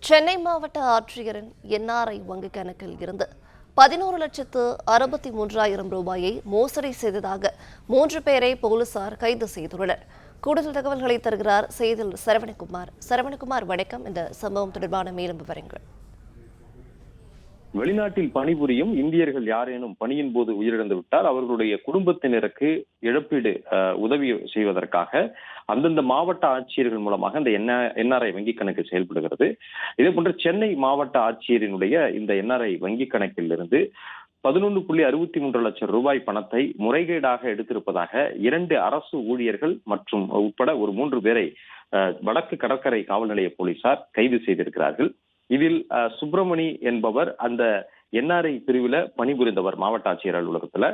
சென்னை மாவட்ட ஆட்சியரின் என்ஆர்ஐ வங்கிக் கணக்கில் இருந்து 11,63,000 ரூபாயை மோசடி செய்ததாக 3 பேரை போலீசார் கைது செய்துள்ளனர். கூடுதல் தகவல்களை தருகிறார் செய்தில் சரவணகுமார். வணக்கம். இந்த சம்பவம் தொடர்பான மேலும் விவரங்கள். வெளிநாட்டில் பணிபுரியும் இந்தியர்கள் யாரேனும் பணியின் போது உயிரிழந்து விட்டால் அவர்களுடைய குடும்பத்தினருக்கு இழப்பீடு உதவி செய்வதற்காக அந்தந்த மாவட்ட ஆட்சியர்கள் மூலமாக இந்த என்ஆர்ஐ வங்கி கணக்கு செயல்படுகிறது. இதே போன்று சென்னை மாவட்ட ஆட்சியரினுடைய இந்த என்ஆர்ஐ வங்கி கணக்கில் இருந்து 11.63 லட்சம் ரூபாய் பணத்தை முறைகேடாக எடுத்திருப்பதாக 2 அரசு ஊழியர்கள் மற்றும் உட்பட ஒரு 3 பேரை வடக்கு கடற்கரை காவல் நிலைய போலீசார் கைது செய்திருக்கிறார்கள். இதில் சுப்பிரமணி என்பவர் அந்த என்ஆர்ஐ பிரிவுல பணிபுரிந்தவர் மாவட்ட ஆட்சியர் அலுவலகத்துல.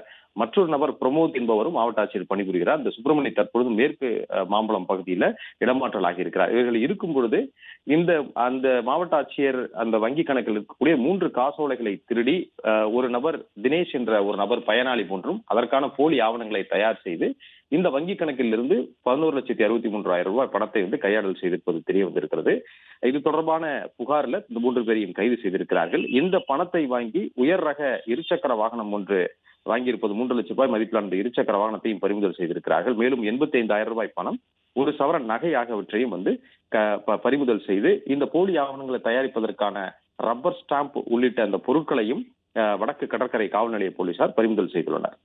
மற்றொரு நபர் பிரமோத் என்பவரும் மாவட்ட ஆட்சியர் பணிபுரிகிறார். இந்த சுப்பிரமணி தற்பொழுது மேற்கு மாம்பலம் பகுதியில இடமாற்றல் ஆகியிருக்கிறார். இவர்கள் இருக்கும் பொழுது அந்த மாவட்ட ஆட்சியர் அந்த வங்கி கணக்கில் இருக்கக்கூடிய 3 காசோலைகளை திருடி ஒரு நபர் தினேஷ் என்ற ஒரு நபர் பயனாளி போன்றும் அதற்கான போலி ஆவணங்களை தயார் செய்து இந்த வங்கி கணக்கில் இருந்து 11,63,000 ரூபாய் பணத்தை கையாடல் செய்திருப்பது தெரிய வந்திருக்கிறது. இது தொடர்பான புகார்ல இந்த 3 பேரையும் கைது செய்திருக்கிறார்கள். இந்த பணத்தை வாங்கி உயர் ரக இருசக்கர வாகனம் ஒன்று வாங்கியிருப்பது 3 லட்சம் ரூபாய் மதிப்பிலான இருசக்கர வாகனத்தையும் பறிமுதல் செய்திருக்கிறார்கள். மேலும் 85,000 ரூபாய் பணம், ஒரு சவரன் நகை ஆகியவற்றையும் பறிமுதல் செய்து இந்த போலி ஆவணங்களை தயாரிப்பதற்கான ரப்பர் ஸ்டாம்ப் உள்ளிட்ட அந்த பொருட்களையும் வடக்கு கடற்கரை காவல் நிலைய போலீசார் பறிமுதல் செய்துள்ளனர்.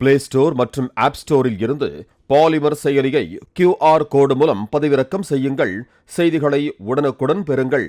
பிளே ஸ்டோர் மற்றும் ஆப் ஸ்டோரில் இருந்து பாலிமர் செயலியை QR கோடு மூலம் பதிவிறக்கம் செய்யுங்கள். செய்திகளை உடனுக்குடன் பெறுங்கள்.